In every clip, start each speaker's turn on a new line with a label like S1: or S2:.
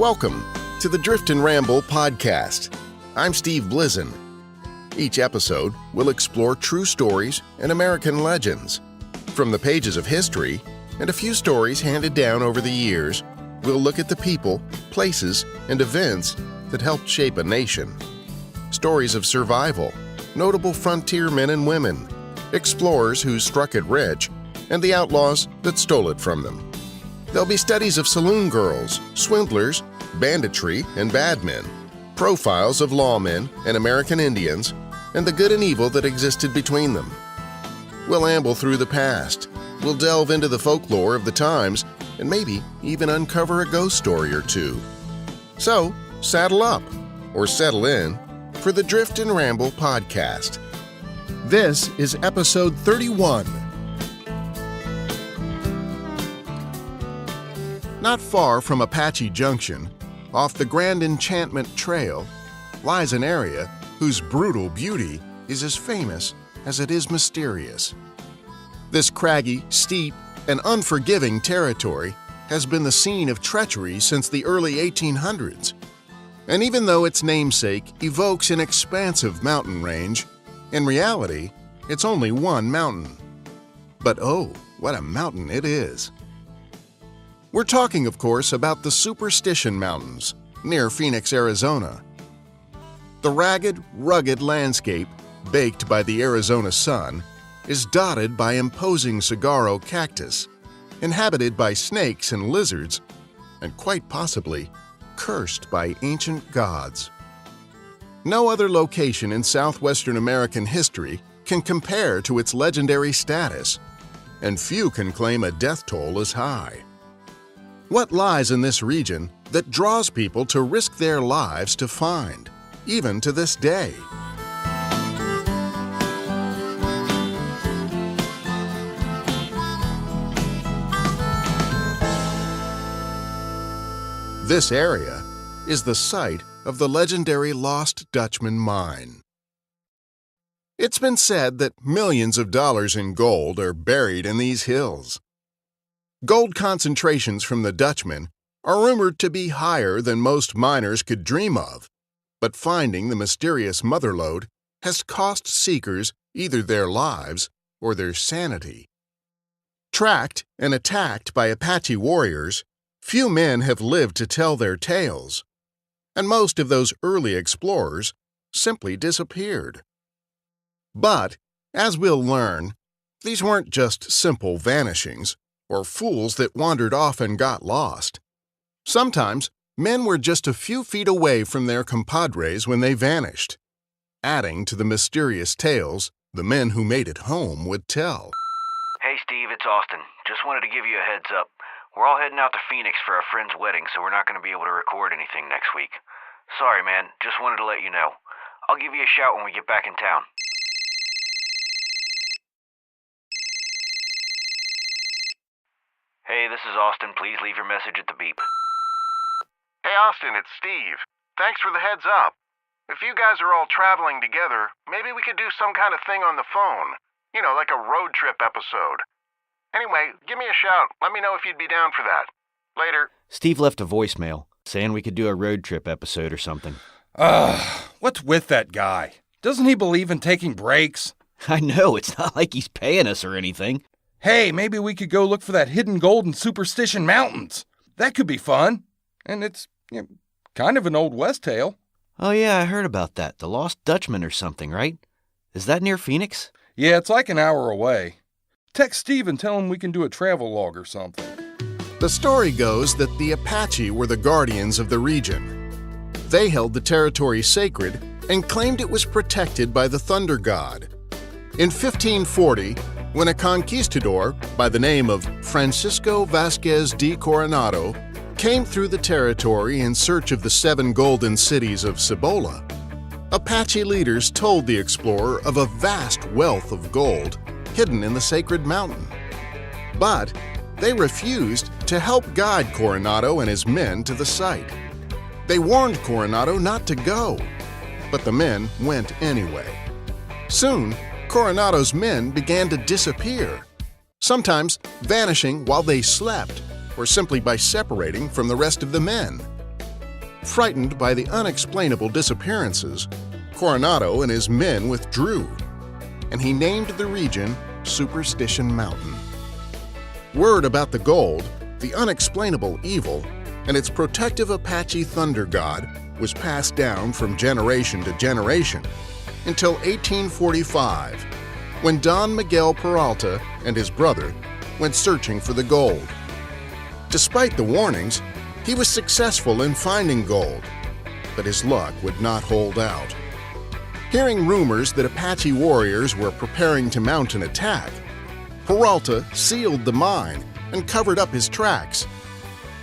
S1: Welcome to the Drift and Ramble podcast. I'm Steve Blizzen. Each episode will explore true stories and American legends. From the pages of history and a few stories handed down over the years, we'll look at the people, places, and events that helped shape a nation. Stories of survival, notable frontier men and women, explorers who struck it rich, and the outlaws that stole it from them. There'll be studies of saloon girls, swindlers, banditry, and bad men, profiles of lawmen and American Indians, and the good and evil that existed between them. We'll amble through the past, we'll delve into the folklore of the times, and maybe even uncover a ghost story or two. So, saddle up, or settle in, for the Drift and Ramble podcast. This is episode 31. Not far from Apache Junction, off the Grand Enchantment Trail, lies an area whose brutal beauty is as famous as it is mysterious. This craggy, steep, and unforgiving territory has been the scene of treachery since the early 1800s. And even though its namesake evokes an expansive mountain range, in reality, it's only one mountain. But oh, what a mountain it is! We're talking, of course, about the Superstition Mountains, near Phoenix, Arizona. The ragged, rugged landscape, baked by the Arizona sun, is dotted by imposing saguaro cactus, inhabited by snakes and lizards, and quite possibly cursed by ancient gods. No other location in southwestern American history can compare to its legendary status, and few can claim a death toll as high. What lies in this region that draws people to risk their lives to find, even to this day? This area is the site of the legendary Lost Dutchman Mine. It's been said that millions of dollars in gold are buried in these hills. Gold concentrations from the Dutchman are rumored to be higher than most miners could dream of, but finding the mysterious mother lode has cost seekers either their lives or their sanity. Tracked and attacked by Apache warriors, few men have lived to tell their tales, and most of those early explorers simply disappeared. But, as we'll learn, these weren't just simple vanishings, or fools that wandered off and got lost. Sometimes, men were just a few feet away from their compadres when they vanished, adding to the mysterious tales the men who made it home would tell.
S2: Hey Steve, it's Austin. Just wanted to give you a heads up. We're all heading out to Phoenix for our friend's wedding, so we're not going to be able to record anything next week. Sorry, man. Just wanted to let you know. I'll give you a shout when we get back in town. Hey, this is Austin. Please leave your message at the beep.
S3: Hey Austin, it's Steve. Thanks for the heads up. If you guys are all traveling together, maybe we could do some kind of thing on the phone. You know, like a road trip episode. Anyway, give me a shout. Let me know if you'd be down for that. Later.
S4: Steve left a voicemail saying we could do a road trip episode or something.
S5: What's with that guy? Doesn't he believe in taking breaks?
S4: I know, it's not like he's paying us or anything.
S5: Hey, maybe we could go look for that hidden gold in Superstition Mountains. That could be fun. And it's, kind of an Old West tale.
S4: Oh yeah, I heard about that. The Lost Dutchman or something, right? Is that near Phoenix?
S5: Yeah, it's like an hour away. Text Steve and tell him we can do a travel log or something.
S1: The story goes that the Apache were the guardians of the region. They held the territory sacred and claimed it was protected by the thunder god. In 1540, when a conquistador by the name of Francisco Vasquez de Coronado came through the territory in search of the 7 golden cities of Cibola, Apache leaders told the explorer of a vast wealth of gold hidden in the sacred mountain. But they refused to help guide Coronado and his men to the site. They warned Coronado not to go, but the men went anyway. Soon, Coronado's men began to disappear, sometimes vanishing while they slept, or simply by separating from the rest of the men. Frightened by the unexplainable disappearances, Coronado and his men withdrew, and he named the region Superstition Mountain. Word about the gold, the unexplainable evil, and its protective Apache thunder god was passed down from generation to generation until 1845, when Don Miguel Peralta and his brother went searching for the gold. Despite the warnings, he was successful in finding gold, but his luck would not hold out. Hearing rumors that Apache warriors were preparing to mount an attack, Peralta sealed the mine and covered up his tracks.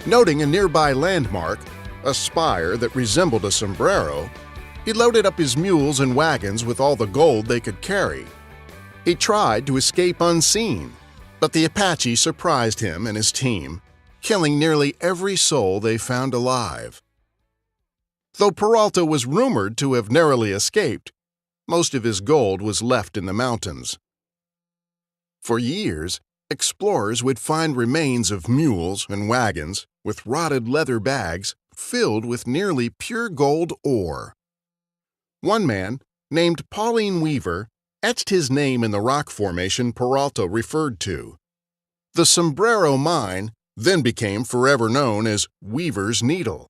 S1: Noting a nearby landmark, a spire that resembled a sombrero, he loaded up his mules and wagons with all the gold they could carry. He tried to escape unseen, but the Apache surprised him and his team, killing nearly every soul they found alive. Though Peralta was rumored to have narrowly escaped, most of his gold was left in the mountains. For years, explorers would find remains of mules and wagons with rotted leather bags filled with nearly pure gold ore. One man, named Pauline Weaver, etched his name in the rock formation Peralta referred to. The Sombrero Mine then became forever known as Weaver's Needle.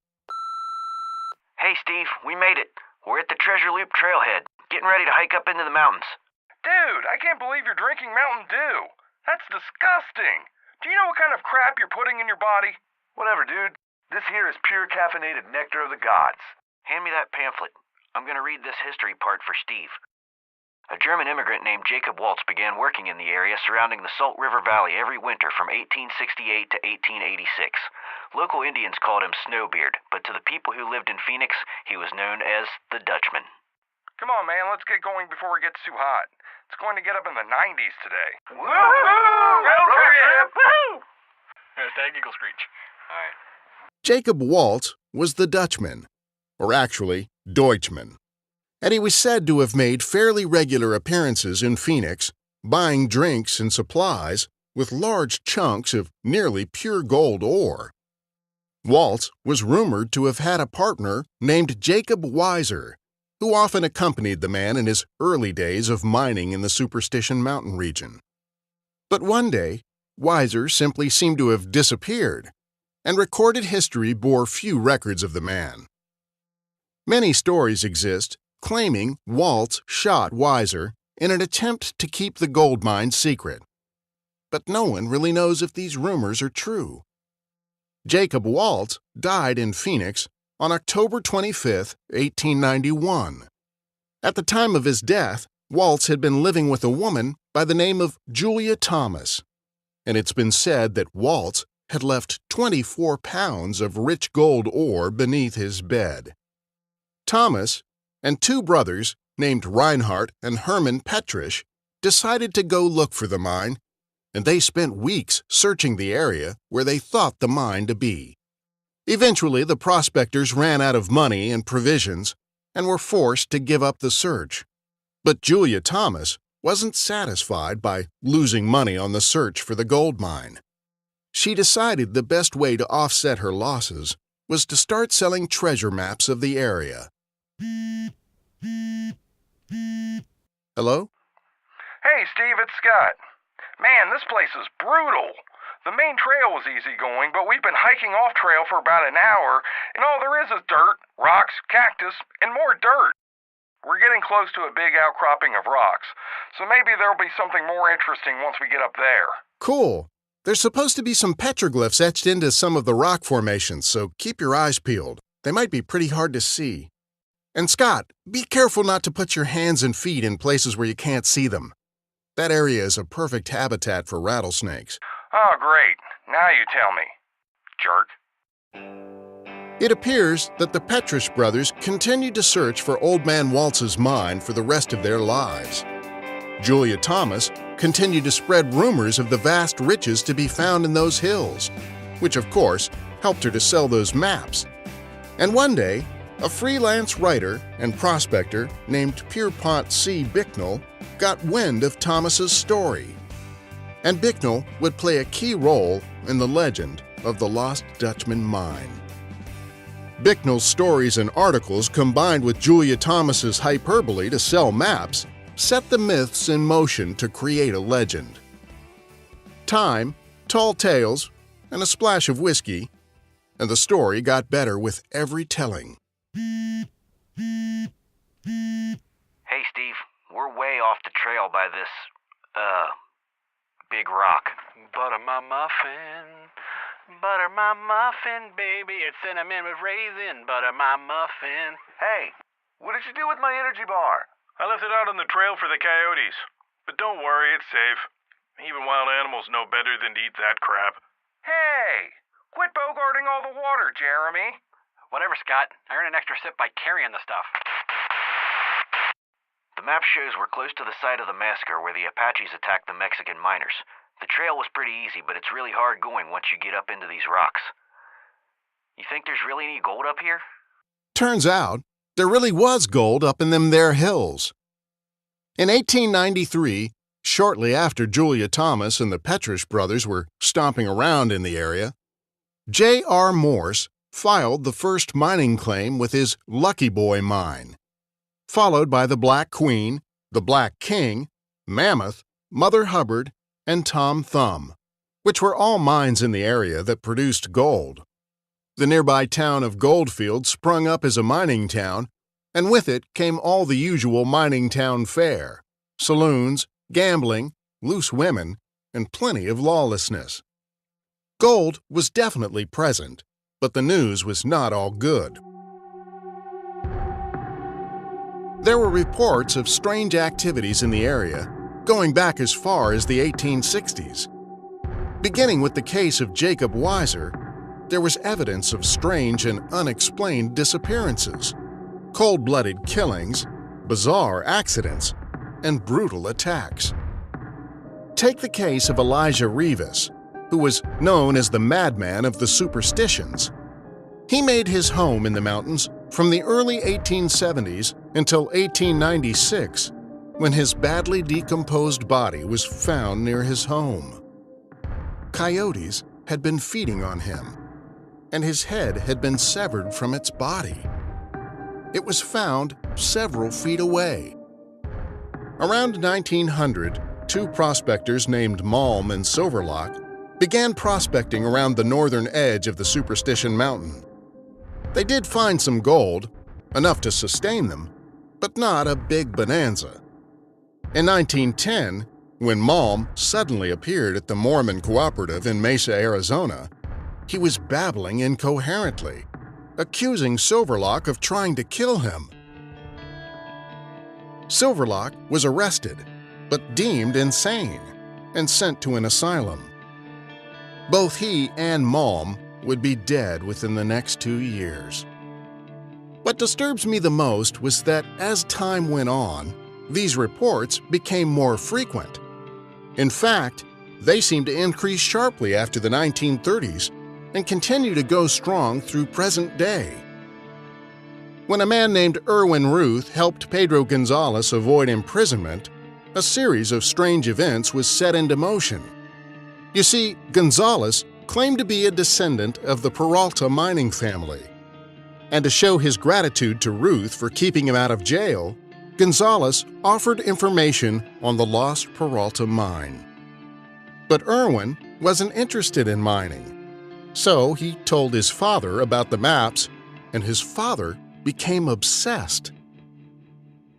S2: Hey, Steve, we made it. We're at the Treasure Loop trailhead, getting ready to hike up into the mountains.
S3: Dude, I can't believe you're drinking Mountain Dew. That's disgusting. Do you know what kind of crap you're putting in your body?
S2: Whatever, dude. This here is pure caffeinated nectar of the gods. Hand me that pamphlet. I'm going to read this history part for Steve. A German immigrant named Jacob Waltz began working in the area surrounding the Salt River Valley every winter from 1868 to 1886. Local Indians called him Snowbeard, but to the people who lived in Phoenix, he was known as the Dutchman.
S3: Come on, man, let's get going before it gets too hot. It's going to get up in the 90s today.
S2: Woohoo! Road trip!
S3: Woohoo! Hashtag Eagle Screech.
S2: All right.
S1: Jacob Waltz was the Dutchman, or actually, Deutschman, and he was said to have made fairly regular appearances in Phoenix, buying drinks and supplies with large chunks of nearly pure gold ore. Waltz was rumored to have had a partner named Jacob Weiser, who often accompanied the man in his early days of mining in the Superstition Mountain region. But one day, Weiser simply seemed to have disappeared, and recorded history bore few records of the man. Many stories exist claiming Waltz shot Weiser in an attempt to keep the gold mine secret. But no one really knows if these rumors are true. Jacob Waltz died in Phoenix on October 25, 1891. At the time of his death, Waltz had been living with a woman by the name of Julia Thomas, and it's been said that Waltz had left 24 pounds of rich gold ore beneath his bed. Thomas and two brothers named Reinhardt and Herman Petrisch decided to go look for the mine, and they spent weeks searching the area where they thought the mine to be. Eventually, the prospectors ran out of money and provisions and were forced to give up the search. But Julia Thomas wasn't satisfied by losing money on the search for the gold mine. She decided the best way to offset her losses was to start selling treasure maps of the area. Hello?
S3: Hey, Steve, it's Scott. Man, this place is brutal. The main trail was easygoing, but we've been hiking off trail for about an hour, and all there is dirt, rocks, cactus, and more dirt. We're getting close to a big outcropping of rocks, so maybe there'll be something more interesting once we get up there.
S1: Cool. There's supposed to be some petroglyphs etched into some of the rock formations, so keep your eyes peeled. They might be pretty hard to see. And Scott, be careful not to put your hands and feet in places where you can't see them. That area is a perfect habitat for rattlesnakes.
S3: Oh, great. Now you tell me, jerk.
S1: It appears that the Petrisch brothers continued to search for Old Man Waltz's mine for the rest of their lives. Julia Thomas continued to spread rumors of the vast riches to be found in those hills, which of course helped her to sell those maps. And one day, a freelance writer and prospector named Pierpont C. Bicknell got wind of Thomas's story. And Bicknell would play a key role in the legend of the Lost Dutchman Mine. Bicknell's stories and articles combined with Julia Thomas's hyperbole to sell maps set the myths in motion to create a legend. Time, tall tales, and a splash of whiskey, and the story got better with every telling.
S2: Hey, Steve, we're way off the trail by this, big rock.
S3: Butter my muffin, baby. It's cinnamon with raisin. Butter my muffin.
S6: Hey, what did you do with my energy bar?
S3: I left it out on the trail for the coyotes. But don't worry, it's safe. Even wild animals know better than to eat that crap.
S6: Hey, quit bogarting all the water, Jeremy.
S7: Whatever, Scott. I earned an extra sip by carrying the stuff.
S2: The map shows we're close to the site of the massacre where the Apaches attacked the Mexican miners. The trail was pretty easy, but it's really hard going once you get up into these rocks. You think there's really any gold up here?
S1: Turns out, there really was gold up in them there hills. In 1893, shortly after Julia Thomas and the Petrish brothers were stomping around in the area, J.R. Morse filed the first mining claim with his Lucky Boy mine, followed by the Black Queen, the Black King, Mammoth, Mother Hubbard, and Tom Thumb, which were all mines in the area that produced gold. The nearby town of Goldfield sprung up as a mining town, and with it came all the usual mining town fare, saloons, gambling, loose women, and plenty of lawlessness. Gold was definitely present, but the news was not all good. There were reports of strange activities in the area, going back as far as the 1860s. Beginning with the case of Jacob Weiser, there was evidence of strange and unexplained disappearances, cold-blooded killings, bizarre accidents, and brutal attacks. Take the case of Elijah Rivas, who was known as the madman of the Superstitions. He made his home in the mountains from the early 1870s until 1896, when his badly decomposed body was found near his home. Coyotes had been feeding on him, and his head had been severed from its body. It was found several feet away. Around 1900, two prospectors named Malm and Silverlock began prospecting around the northern edge of the Superstition Mountain. They did find some gold, enough to sustain them, but not a big bonanza. In 1910, when Malm suddenly appeared at the Mormon Cooperative in Mesa, Arizona, he was babbling incoherently, accusing Silverlock of trying to kill him. Silverlock was arrested, but deemed insane and sent to an asylum. Both he and Malm would be dead within the next 2 years. What disturbs me the most was that as time went on, these reports became more frequent. In fact, they seemed to increase sharply after the 1930s and continue to go strong through present day. When a man named Erwin Ruth helped Pedro Gonzalez avoid imprisonment, a series of strange events was set into motion. You see, Gonzalez claimed to be a descendant of the Peralta mining family. And to show his gratitude to Ruth for keeping him out of jail, Gonzalez offered information on the Lost Peralta mine. But Erwin wasn't interested in mining, so he told his father about the maps, and his father became obsessed.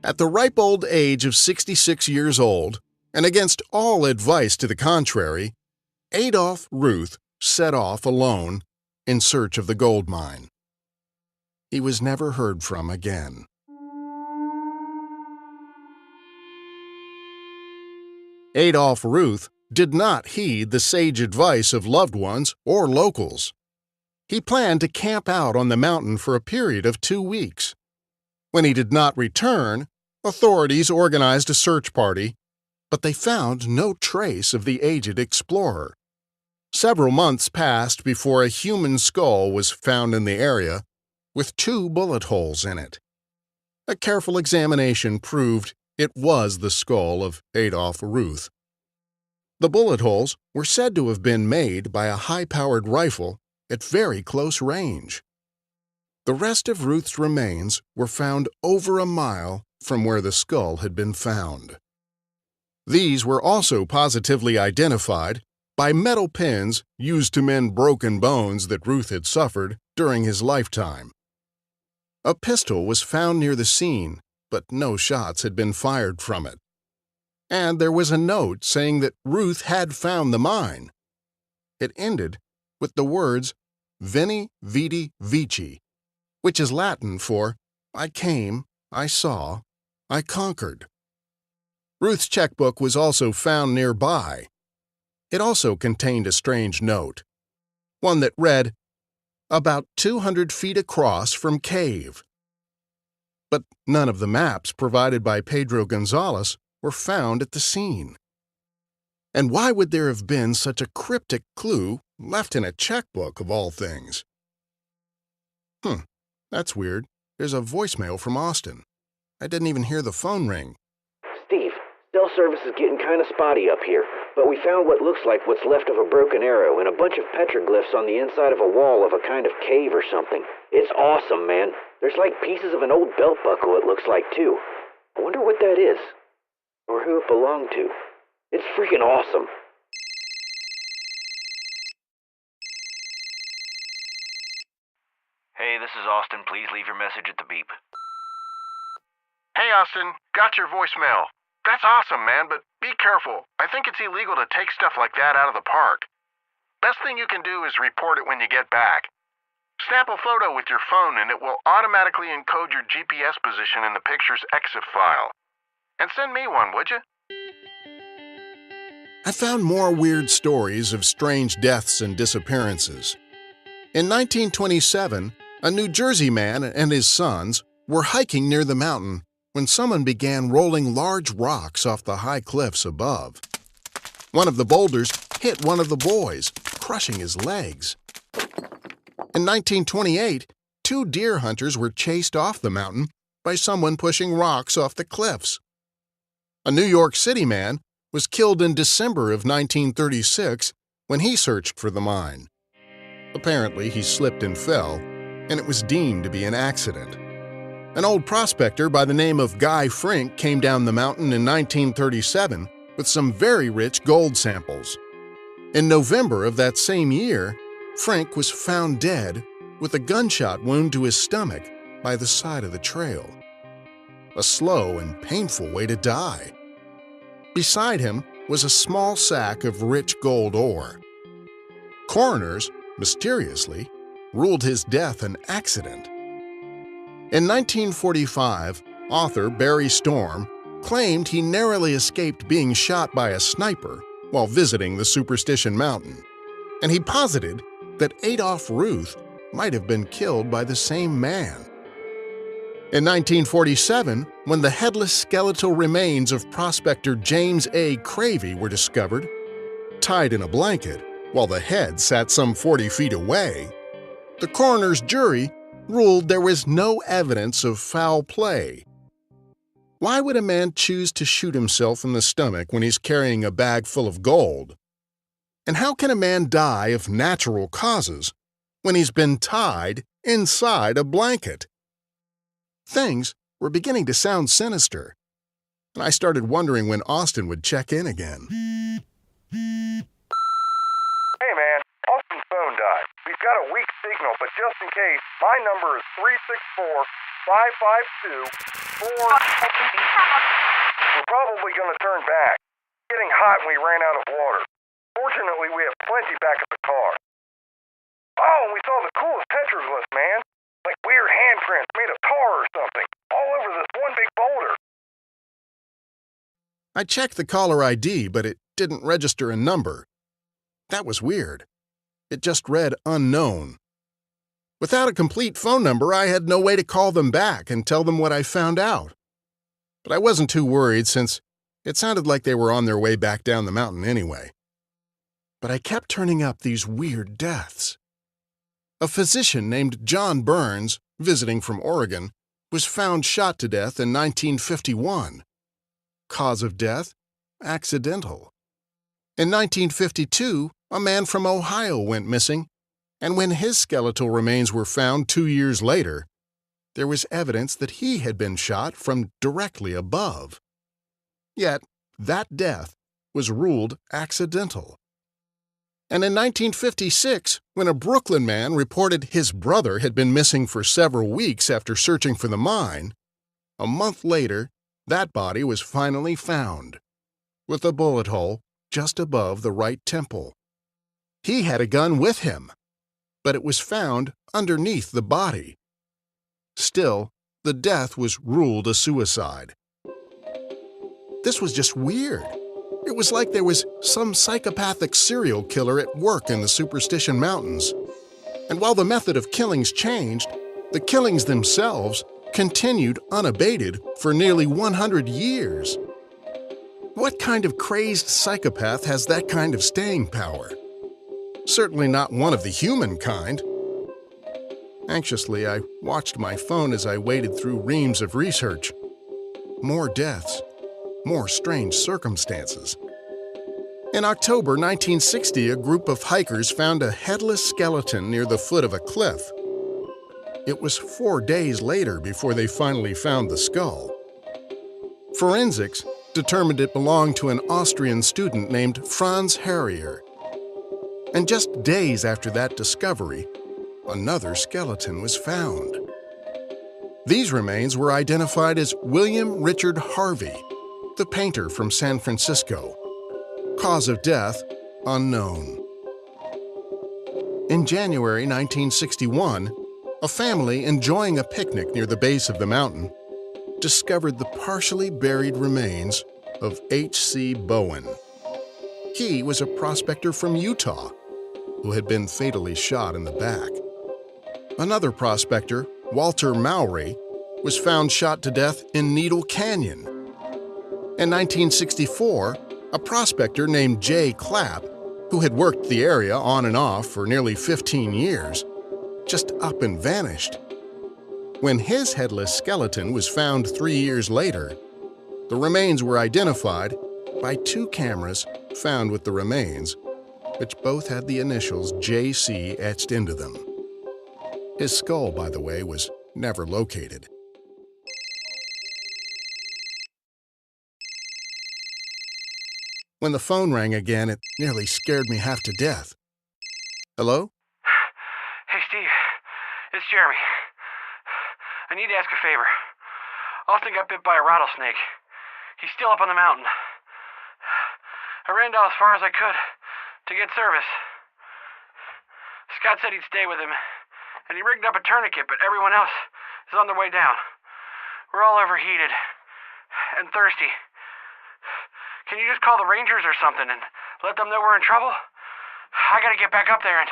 S1: At the ripe old age of 66 years old, and against all advice to the contrary, Adolph Ruth set off alone in search of the gold mine. He was never heard from again. Adolph Ruth did not heed the sage advice of loved ones or locals. He planned to camp out on the mountain for a period of 2 weeks. When he did not return, authorities organized a search party, but they found no trace of the aged explorer. Several months passed before a human skull was found in the area, with 2 bullet holes in it. A careful examination proved it was the skull of Adolph Ruth. The bullet holes were said to have been made by a high-powered rifle at very close range. The rest of Ruth's remains were found over a mile from where the skull had been found. These were also positively identified by metal pins used to mend broken bones that Ruth had suffered during his lifetime. A pistol was found near the scene, but no shots had been fired from it. And there was a note saying that Ruth had found the mine. It ended with the words Veni, Vidi, Vici, which is Latin for I came, I saw, I conquered. Ruth's checkbook was also found nearby. It also contained a strange note, one that read, about 200 feet across from cave. But none of the maps provided by Pedro Gonzalez were found at the scene. And why would there have been such a cryptic clue left in a checkbook of all things? That's weird. There's a voicemail from Austin. I didn't even hear the phone ring.
S2: Steve, cell service is getting kind of spotty up here, but we found what looks like what's left of a broken arrow and a bunch of petroglyphs on the inside of a wall of a kind of cave or something. It's awesome, man. There's like pieces of an old belt buckle, it looks like, too. I wonder what that is, or who it belonged to. It's freaking awesome. Hey, this is Austin. Please leave your message at the beep.
S3: Hey, Austin, got your voicemail. That's awesome, man, but be careful. I think it's illegal to take stuff like that out of the park. Best thing you can do is report it when you get back. Snap a photo with your phone and it will automatically encode your GPS position in the picture's EXIF file. And send me one, would you?
S1: I found more weird stories of strange deaths and disappearances. In 1927, a New Jersey man and his sons were hiking near the mountain when someone began rolling large rocks off the high cliffs above. One of the boulders hit one of the boys, crushing his legs. In 1928, 2 deer hunters were chased off the mountain by someone pushing rocks off the cliffs. A New York City man was killed in December of 1936 when he searched for the mine. Apparently, he slipped and fell, and it was deemed to be an accident. An old prospector by the name of Guy Frink came down the mountain in 1937 with some very rich gold samples. In November of that same year, Frink was found dead with a gunshot wound to his stomach by the side of the trail. A slow and painful way to die. Beside him was a small sack of rich gold ore. Coroners, mysteriously, ruled his death an accident. In 1945, author Barry Storm claimed he narrowly escaped being shot by a sniper while visiting the Superstition Mountain, and he posited that Adolph Ruth might have been killed by the same man. In 1947, when the headless skeletal remains of prospector James A. Cravey were discovered, tied in a blanket while the head sat some 40 feet away, the coroner's jury ruled there was no evidence of foul play. Why would a man choose to shoot himself in the stomach when he's carrying a bag full of gold? And how can a man die of natural causes when he's been tied inside a blanket? Things were beginning to sound sinister, and I started wondering when Austin would check in again.
S6: Hey, man. Austin's phone died. We've got a weak signal, but just in case, my number is 364-552-4... We're probably going to turn back. It's getting hot and we ran out of water. Fortunately, we have plenty back at the car. Oh, and we saw the coolest petroglyphs, man. Like weird handprints made of tar or something, all over this one big boulder.
S1: I checked the caller ID, but it didn't register a number. That was weird. It just read unknown. Without a complete phone number, I had no way to call them back and tell them what I found out. But I wasn't too worried since it sounded like they were on their way back down the mountain anyway. But I kept turning up these weird deaths. A physician named John Burns, visiting from Oregon, was found shot to death in 1951. Cause of death? Accidental. In 1952, a man from Ohio went missing, And when his skeletal remains were found 2 years later, there was evidence that he had been shot from directly above. Yet, that death was ruled accidental. And in 1956, when a Brooklyn man reported his brother had been missing for several weeks after searching for the mine, a month later, that body was finally found, with a bullet hole just above the right temple. He had a gun with him, but it was found underneath the body. Still, the death was ruled a suicide. This was just weird. It was like there was some psychopathic serial killer at work in the Superstition Mountains. And while the method of killings changed, the killings themselves continued unabated for nearly 100 years. What kind of crazed psychopath has that kind of staying power? Certainly not one of the human kind. Anxiously, I watched my phone as I waded through reams of research. More deaths, more strange circumstances. In October 1960, a group of hikers found a headless skeleton near the foot of a cliff. It was 4 days later before they finally found the skull. Forensics determined it belonged to an Austrian student named Franz Harrier. And just days after that discovery, another skeleton was found. These remains were identified as William Richard Harvey, the painter from San Francisco. Cause of death unknown. In January 1961, a family enjoying a picnic near the base of the mountain discovered the partially buried remains of H.C. Bowen. He was a prospector from Utah who had been fatally shot in the back. Another prospector, Walter Mowry, was found shot to death in Needle Canyon. In 1964, a prospector named Jay Clapp, who had worked the area on and off for nearly 15 years, just up and vanished. When his headless skeleton was found 3 years later, the remains were identified by 2 cameras found with the remains, which both had the initials JC etched into them. His skull, by the way, was never located. When the phone rang again, it nearly scared me half to death. Hello?
S7: Hey, Steve. It's Jeremy. I need to ask a favor. Austin got bit by a rattlesnake. He's still up on the mountain. I ran down as far as I could to get service. Scott said he'd stay with him, and he rigged up a tourniquet, but everyone else is on their way down. We're all overheated and thirsty. Can you just call the Rangers or something and let them know we're in trouble? I gotta get back up there and...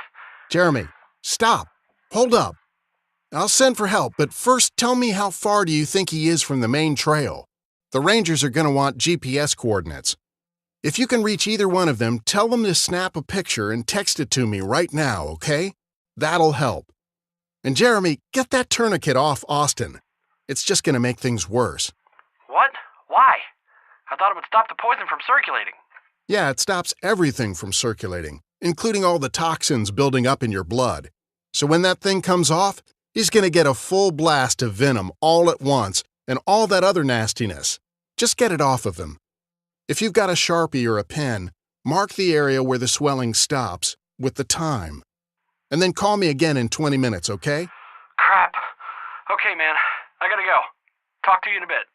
S1: Jeremy, stop. Hold up. I'll send for help, but first tell me how far do you think he is from the main trail? The Rangers are gonna want GPS coordinates. If you can reach either one of them, tell them to snap a picture and text it to me right now, okay? That'll help. And Jeremy, get that tourniquet off Austin. It's just gonna make things worse.
S7: What? Why? I thought it would stop the poison from circulating.
S1: Yeah, it stops everything from circulating, including all the toxins building up in your blood. So when that thing comes off, he's gonna get a full blast of venom all at once and all that other nastiness. Just get it off of him. If you've got a Sharpie or a pen, mark the area where the swelling stops with the time. And then call me again in 20 minutes, okay?
S7: Crap. Okay, man. I gotta go. Talk to you in a bit.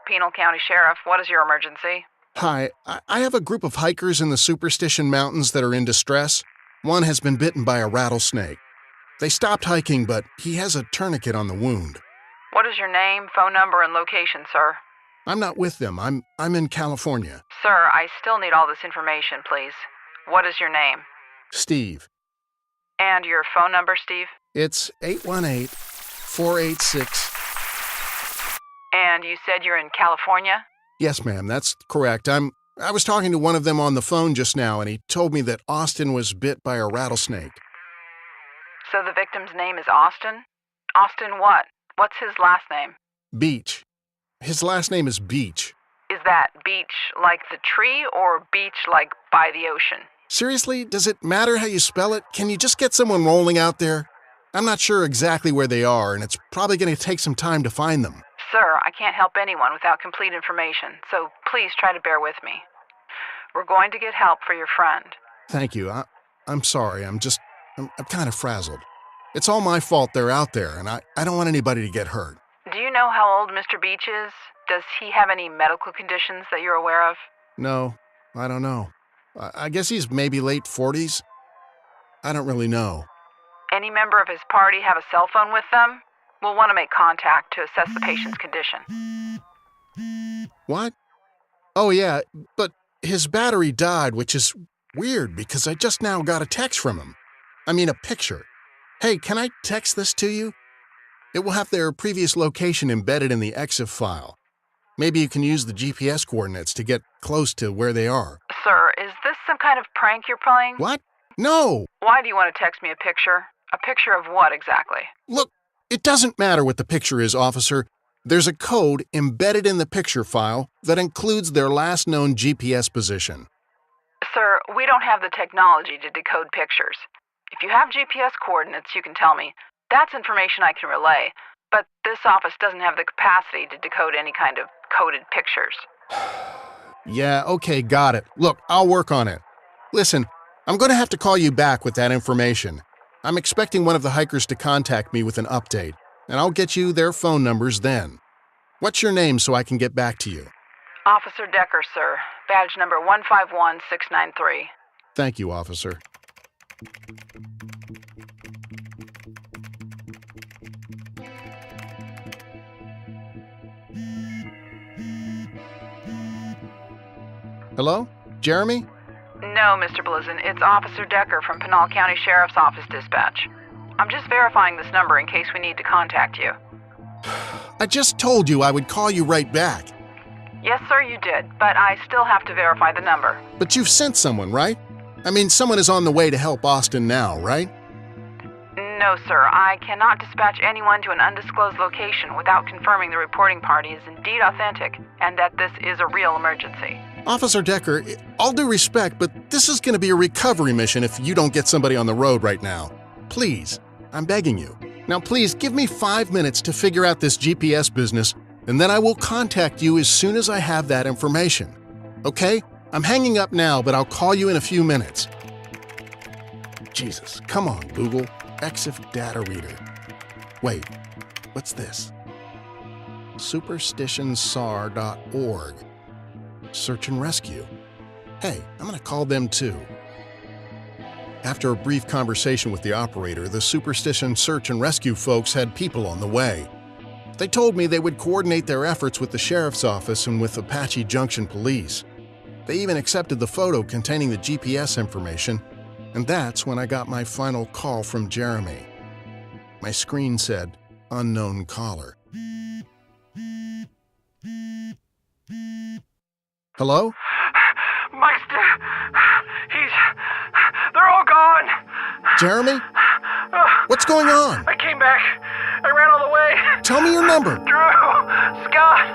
S8: Pinal County Sheriff, what is your emergency?
S1: Hi, I have a group of hikers in the Superstition Mountains that are in distress. One has been bitten by a rattlesnake. They stopped hiking, but he has a tourniquet on the wound.
S8: What is your name, phone number, and location, sir?
S1: I'm not with them. I'm in California.
S8: Sir, I still need all this information, please. What is your name?
S1: Steve.
S8: And your phone number, Steve?
S1: It's 818-486...
S8: And you said you're in California?
S1: Yes, ma'am, that's correct. I was talking to one of them on the phone just now, and he told me that Austin was bit by a rattlesnake.
S8: So the victim's name is Austin? Austin what? What's his last name?
S1: Beach. His last name is Beach.
S8: Is that beach like the tree or beach like by the ocean?
S1: Seriously, does it matter how you spell it? Can you just get someone rolling out there? I'm not sure exactly where they are, and it's probably going to take some time to find them.
S8: Sir, I can't help anyone without complete information, so please try to bear with me. We're going to get help for your friend.
S1: Thank you. I'm sorry. I'm kind of frazzled. It's all my fault they're out there, and I don't want anybody to get hurt.
S8: Do you know how old Mr. Beach is? Does he have any medical conditions that you're aware of?
S1: No, I don't know. I guess he's maybe late 40s. I don't really know.
S8: Any member of his party have a cell phone with them? We'll want to make contact to assess the patient's condition.
S1: What? Oh, yeah, but his battery died, which is weird because I just now got a text from him. I mean, a picture. Hey, can I text this to you? It will have their previous location embedded in the EXIF file. Maybe you can use the GPS coordinates to get close to where they are.
S8: Sir, is this some kind of prank you're playing?
S1: What? No!
S8: Why do you want to text me a picture? A picture of what exactly?
S1: Look, it doesn't matter what the picture is, officer. There's a code embedded in the picture file that includes their last known GPS position.
S8: Sir, we don't have the technology to decode pictures. If you have GPS coordinates, you can tell me. That's information I can relay. But this office doesn't have the capacity to decode any kind of coded pictures.
S1: Yeah, okay, got it. Look, I'll work on it. Listen, I'm going to have to call you back with that information. I'm expecting one of the hikers to contact me with an update, and I'll get you their phone numbers then. What's your name so I can get back to you?
S8: Officer Decker, sir. Badge number 151693.
S1: Thank you, officer. Hello? Jeremy?
S8: No, Mr. Blizzin. It's Officer Decker from Pinal County Sheriff's Office Dispatch. I'm just verifying this number in case we need to contact you.
S1: I just told you I would call you right back.
S8: Yes, sir, you did, but I still have to verify the number.
S1: But you've sent someone, right? I mean, someone is on the way to help Austin now, right?
S8: No, sir. I cannot dispatch anyone to an undisclosed location without confirming the reporting party is indeed authentic and that this is a real emergency.
S1: Officer Decker, all due respect, but this is going to be a recovery mission if you don't get somebody on the road right now. Please, I'm begging you. Now please, give me 5 minutes to figure out this GPS business, and then I will contact you as soon as I have that information. Okay? I'm hanging up now, but I'll call you in a few minutes. Jesus, come on, Google. EXIF data reader. Wait, what's this? Superstitionsar.org. Search and rescue. Hey, I'm going to call them too. After a brief conversation with the operator, the Superstition Search and Rescue folks had people on the way. They told me they would coordinate their efforts with the sheriff's office and with Apache Junction Police. They even accepted the photo containing the GPS information, and that's when I got my final call from Jeremy. My screen said, "Unknown caller." Hello?
S7: Mike's they're all gone.
S1: Jeremy? What's going on?
S7: I came back. I ran all the way.
S1: Tell me your number.
S7: Drew, Scott.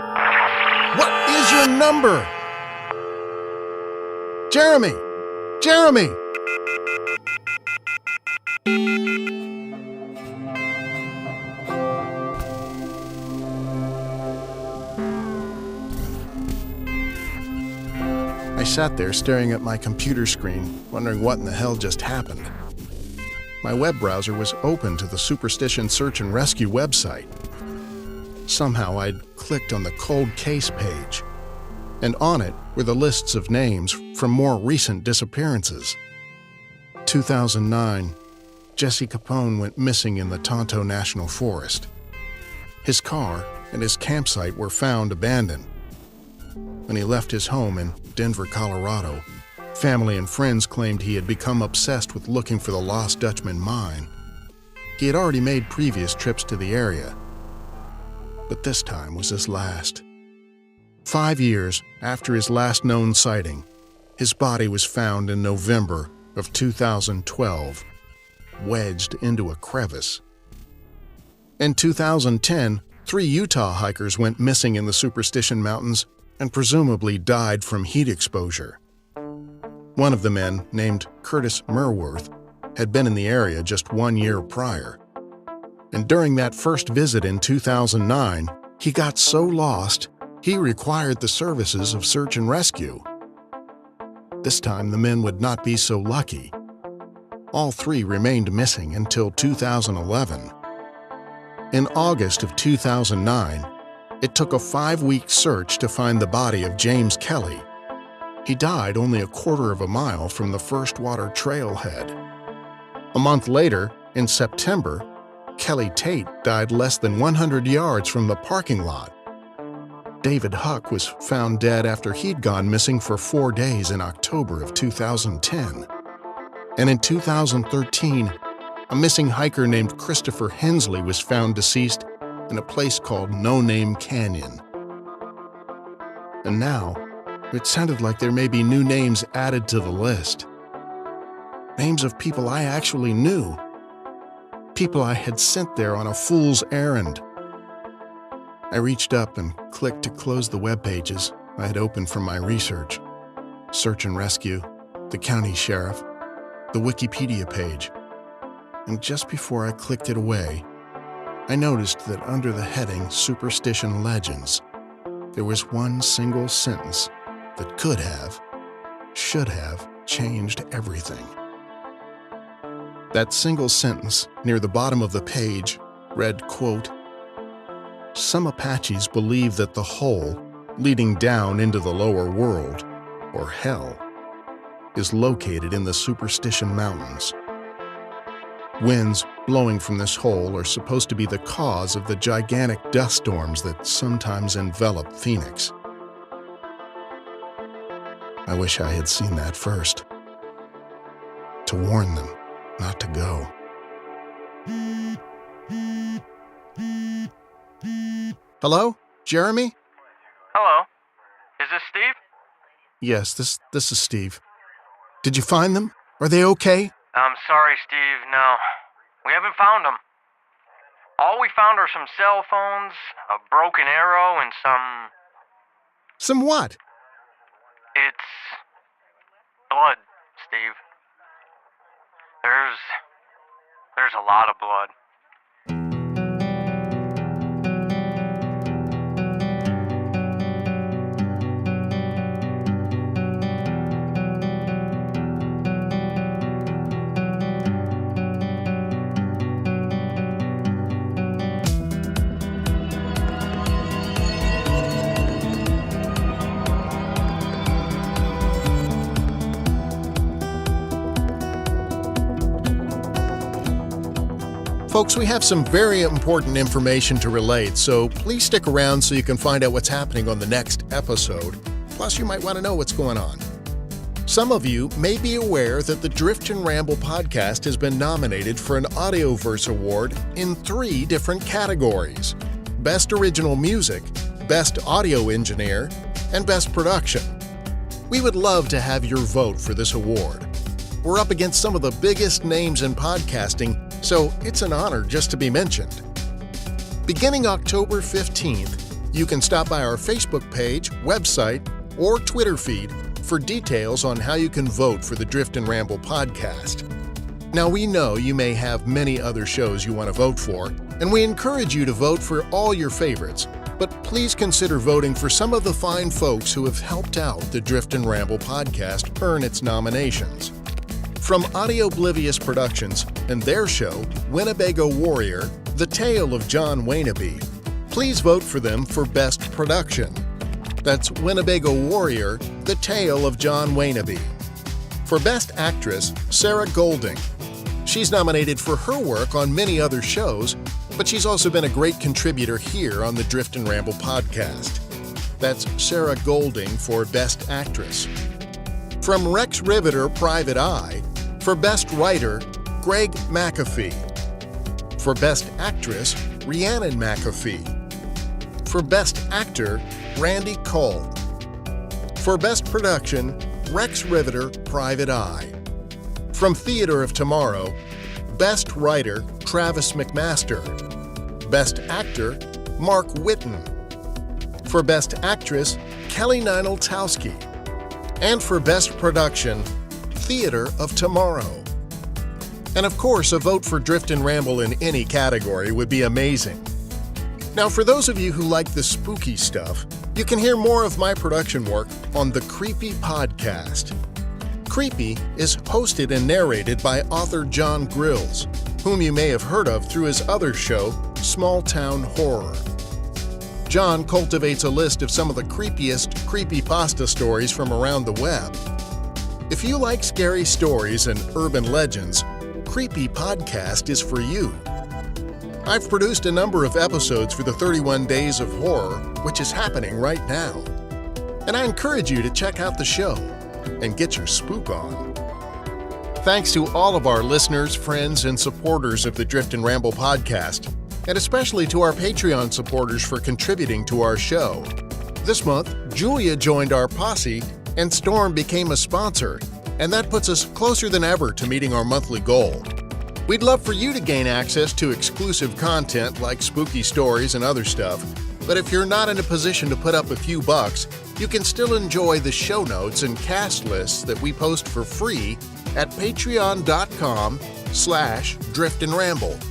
S1: What is your number? Jeremy! Jeremy! I sat there staring at my computer screen, wondering what in the hell just happened. My web browser was open to the Superstition Search and Rescue website. Somehow I'd clicked on the cold case page, and on it were the lists of names from more recent disappearances. 2009, Jesse Capone went missing in the Tonto National Forest. His car and his campsite were found abandoned. When he left his home in Denver, Colorado, family and friends claimed he had become obsessed with looking for the Lost Dutchman Mine. He had already made previous trips to the area, but this time was his last. 5 years after his last known sighting, his body was found in November of 2012, wedged into a crevice. In 2010, 3 Utah hikers went missing in the Superstition Mountains and presumably died from heat exposure. One of the men, named Curtis Merworth, had been in the area just 1 year prior. And during that first visit in 2009, he got so lost, he required the services of search and rescue. This time, the men would not be so lucky. All 3 remained missing until 2011. In August of 2009, it took a 5-week search to find the body of James Kelly. He died only a quarter of a mile from the First Water trailhead. A month later, in September, Kelly Tate died less than 100 yards from the parking lot. David Huck was found dead after he'd gone missing for 4 days in October of 2010. And in 2013, a missing hiker named Christopher Hensley was found deceased in a place called No Name Canyon. And now, it sounded like there may be new names added to the list. Names of people I actually knew. People I had sent there on a fool's errand. I reached up and clicked to close the web pages I had opened from my research. Search and rescue, the county sheriff, the Wikipedia page. And just before I clicked it away, I noticed that under the heading Superstition Legends, there was one single sentence that could have, should have changed everything. That single sentence near the bottom of the page read, quote, "Some Apaches believe that the hole leading down into the lower world, or hell, is located in the Superstition Mountains. Winds blowing from this hole are supposed to be the cause of the gigantic dust storms that sometimes envelop Phoenix." I wish I had seen that first. To warn them not to go. Hello? Jeremy?
S7: Hello. Is this Steve?
S1: Yes, this is Steve. Did you find them? Are they okay?
S7: I'm sorry, Steve. No. We haven't found them. All we found are some cell phones, a broken arrow, and some...
S1: Some what?
S7: It's... blood, Steve. There's a lot of blood.
S1: Folks, we have some very important information to relate, so please stick around so you can find out what's happening on the next episode. Plus, you might want to know what's going on. Some of you may be aware that the Drift and Ramble podcast has been nominated for an Audioverse Award in 3 different categories: Best Original Music, Best Audio Engineer, and Best Production. We would love to have your vote for this award. We're up against some of the biggest names in podcasting, so it's an honor just to be mentioned. Beginning October 15th, you can stop by our Facebook page, website, or Twitter feed for details on how you can vote for the Drift and Ramble podcast. Now, we know you may have many other shows you want to vote for, and we encourage you to vote for all your favorites, but please consider voting for some of the fine folks who have helped out the Drift and Ramble podcast earn its nominations. From Audioblivious Productions and their show, Winnebago Warrior, The Tale of John Wainaby, please vote for them for Best Production. That's Winnebago Warrior, The Tale of John Wainaby. For Best Actress, Sarah Golding. She's nominated for her work on many other shows, but she's also been a great contributor here on the Drift and Ramble podcast. That's Sarah Golding for Best Actress. From Rex Riveter, Private Eye, for Best Writer, Greg McAfee. For Best Actress, Rhiannon McAfee. For Best Actor, Randy Cole. For Best Production, Rex Riveter, Private Eye. From Theater of Tomorrow, Best Writer, Travis McMaster. Best Actor, Mark Whitten. For Best Actress, Kelly Ninel-Towski. And for Best Production, Theater of Tomorrow. And of course, a vote for Drift and Ramble in any category would be amazing. Now, for those of you who like the spooky stuff, you can hear more of my production work on the Creepy Podcast. Creepy is hosted and narrated by author John Grills, whom you may have heard of through his other show, Small Town Horror. John cultivates a list of some of the creepiest creepypasta stories from around the web. If you like scary stories and urban legends, Creepy Podcast is for you. I've produced a number of episodes for the 31 Days of Horror, which is happening right now. And I encourage you to check out the show and get your spook on. Thanks to all of our listeners, friends, and supporters of the Drift and Ramble podcast, and especially to our Patreon supporters for contributing to our show. This month, Julia joined our posse, and Storm became a sponsor, and that puts us closer than ever to meeting our monthly goal. We'd love for you to gain access to exclusive content like spooky stories and other stuff, but if you're not in a position to put up a few bucks, you can still enjoy the show notes and cast lists that we post for free at patreon.com/driftandramble.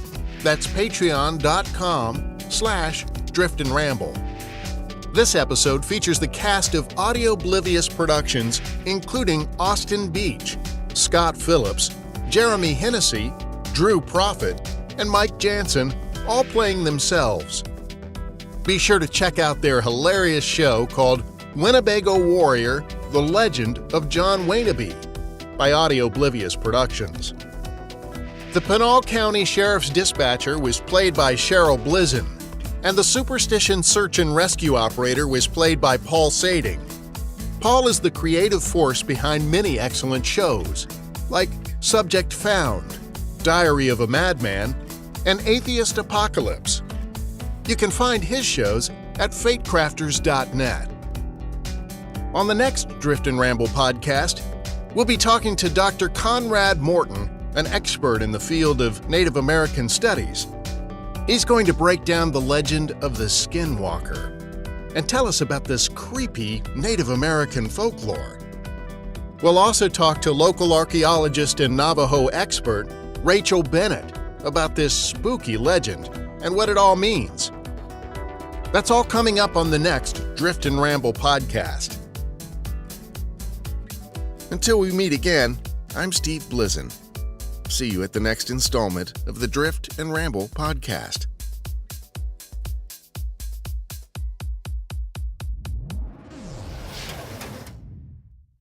S1: That's patreon.com/driftandramble. This episode features the cast of Audioblivious Productions, including Austin Beach, Scott Phillips, Jeremy Hennessy, Drew Prophet, and Mike Jansen, all playing themselves. Be sure to check out their hilarious show called Winnebago Warrior, The Legend of John Wainaby by Audioblivious Productions. The Pinal County Sheriff's Dispatcher was played by Cheryl Blizzin, and the Superstition Search and Rescue Operator was played by Paul Sading. Paul is the creative force behind many excellent shows, like Subject Found, Diary of a Madman, and Atheist Apocalypse. You can find his shows at fatecrafters.net. On the next Drift and Ramble podcast, we'll be talking to Dr. Conrad Morton, an expert in the field of Native American studies. He's going to break down the legend of the Skinwalker and tell us about this creepy Native American folklore. We'll also talk to local archaeologist and Navajo expert Rachel Bennett about this spooky legend and what it all means. That's all coming up on the next Drift and Ramble podcast. Until we meet again, I'm Steve Blizzin. See you at the next installment of the Drift and Ramble podcast.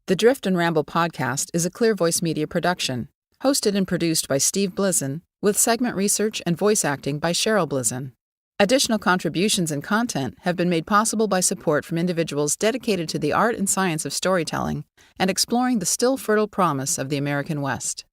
S8: The Drift and Ramble podcast is a Clear Voice Media production, hosted and produced by Steve Blizzin, with segment research and voice acting by Cheryl Blizzin. Additional contributions and content have been made possible by support from individuals dedicated to the art and science of storytelling and exploring the still fertile promise of the American West.